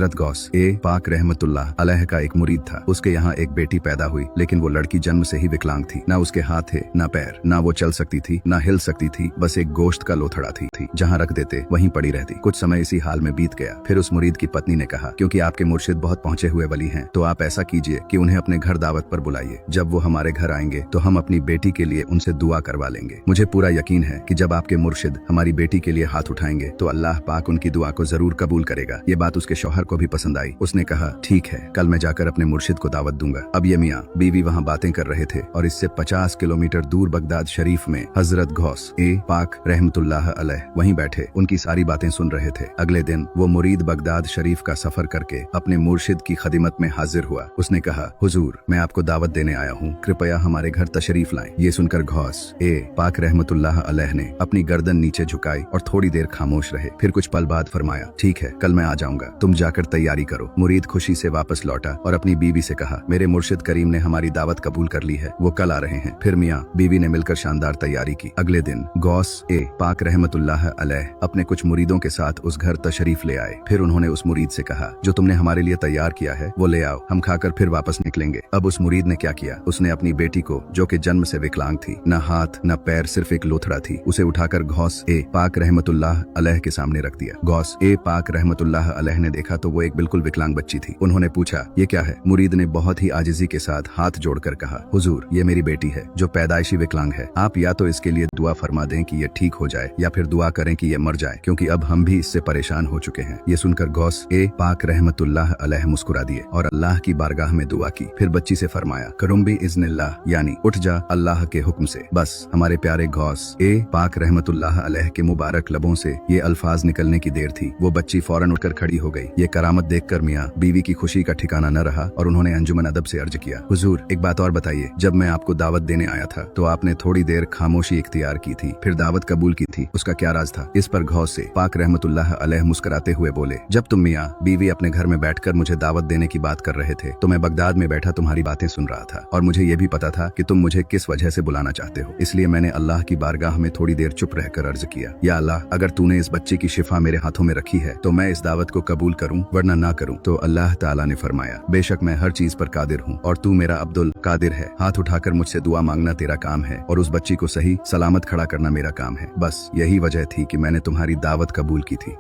हज़रत गौस ए पाक रहमतुल्लाह अलैह का एक मुरीद था। उसके यहाँ एक बेटी पैदा हुई, लेकिन वो लड़की जन्म से ही विकलांग थी। ना उसके हाथ थे, ना पैर, ना वो चल सकती थी, ना हिल सकती थी, बस एक गोश्त का लोथड़ा थी। जहाँ रख देते वहीं पड़ी रहती। कुछ समय इसी हाल में बीत गया। फिर उस मुरीद की पत्नी ने कहा, क्योंकि आपके मुर्शिद बहुत पहुंचे हुए वली हैं, तो आप ऐसा कीजिए कि उन्हें अपने घर दावत पर बुलाइए। जब वो हमारे घर आएंगे तो हम अपनी बेटी के लिए उनसे दुआ करवा लेंगे। मुझे पूरा यकीन है कि जब आपके मुर्शिद हमारी बेटी के लिए हाथ उठाएंगे तो अल्लाह पाक उनकी दुआ को जरूर कबूल करेगा। ये बात उसके शौहर को भी पसंद आई। उसने कहा, ठीक है, कल मैं जाकर अपने मुर्शिद को दावत दूंगा। अब ये मियाँ बीवी वहाँ बातें कर रहे थे और इससे 50 किलोमीटर दूर बगदाद शरीफ में हजरत गौस ए पाक रहमतुल्लाह अलैह वहीं बैठे उनकी सारी बातें सुन रहे थे। अगले दिन वो मुरीद बगदाद शरीफ का सफर करके अपने मुर्शिद की खिदमत में हाजिर हुआ। उसने कहा, हुजूर, मैं आपको दावत देने आया हूँ, कृपया हमारे घर तशरीफ लाएं। ये सुनकर गौस ए पाक रहमतुल्लाह अलैह ने अपनी गर्दन नीचे झुकाई और थोड़ी देर खामोश रहे। फिर कुछ पल बाद फरमाया, ठीक है, कल मैं आ जाऊंगा, तुम जाकर तैयारी करो। मुरीद खुशी से वापस लौटा और अपनी बीवी से कहा, मेरे मुर्शिद करीम ने हमारी दावत कबूल कर ली है, वो कल आ रहे हैं। फिर मियाँ बीवी ने मिलकर शानदार तैयारी की। अगले दिन गौस ए पाक रहमतुल्लाह अलैह अपने कुछ मुरीदों के साथ उस घर तशरीफ ले आए। फिर उन्होंने उस मुरीद से कहा, जो तुमने हमारे लिए तैयार किया है वो ले आओ, हम खाकर फिर वापस निकलेंगे। अब उस मुरीद ने क्या किया, उसने अपनी बेटी को, जो कि जन्म से विकलांग थी, न हाथ न पैर, सिर्फ एक लोथड़ा थी, उसे उठाकर गौस ए पाक रहमतुल्लाह अलैह के सामने रख दिया। गौस ए पाक रहमतुल्लाह अलैह ने देखा तो वो एक बिल्कुल विकलांग बच्ची थी। उन्होंने पूछा, ये क्या है? मुरीद ने बहुत ही आजिजी के साथ हाथ जोड़कर कहा, हुजूर, ये मेरी बेटी है जो पैदाइशी विकलांग है। आप या तो इसके लिए दुआ फरमा दें कि ये ठीक हो जाए, या फिर दुआ करें कि ये मर जाए, क्योंकि अब हम भी इससे परेशान हो चुके हैं। ये सुनकर गौस ए पाक रहमतुल्लाह अलैह मुस्कुरा दिए और अल्लाह की बारगाह में दुआ की। फिर बच्ची से फरमाया, करुम्बी इज़्निल्लाह, यानी उठ जा अल्लाह के हुक्म से। बस हमारे प्यारे गौस ए पाक रहमतुल्लाह अलैह के मुबारक लबों से ये अल्फाज निकलने की देर थी। वो बच्ची फौरन उठकर खड़ी हो गई। ये करामत देखकर मियाँ बीवी की खुशी का ठिकाना न रहा और उन्होंने अंजुमन अदब से अर्ज किया, हुजूर, एक बात और बताइए, जब मैं आपको दावत देने आया था तो आपने थोड़ी देर खामोशी इख्तियार की थी, फिर दावत कबूल की थी, उसका क्या राज था? इस पर गौस से पाक रहमतुल्लाह अलैह मुस्कुराते हुए बोले, जब तुम मियाँ बीवी अपने घर में बैठकर मुझे दावत देने की बात कर रहे थे तो मैं बगदाद में बैठा तुम्हारी बातें सुन रहा था, और मुझे ये भी पता था कि तुम मुझे किस वजह से बुलाना चाहते हो। इसलिए मैंने अल्लाह की बारगाह में थोड़ी देर चुप रहकर अर्ज किया, या अल्लाह, अगर तूने इस बच्चे की शिफा मेरे हाथों में रखी है तो मैं इस दावत को कबूल करूं, वरना ना करूं। तो अल्लाह ताला ने फरमाया, बेशक मैं हर चीज पर कादिर हूँ और तू मेरा अब्दुल कादिर है। हाथ उठाकर मुझसे दुआ मांगना तेरा काम है और उस बच्ची को सही सलामत खड़ा करना मेरा काम है। बस यही वजह थी कि मैंने तुम्हारी दावत कबूल की थी।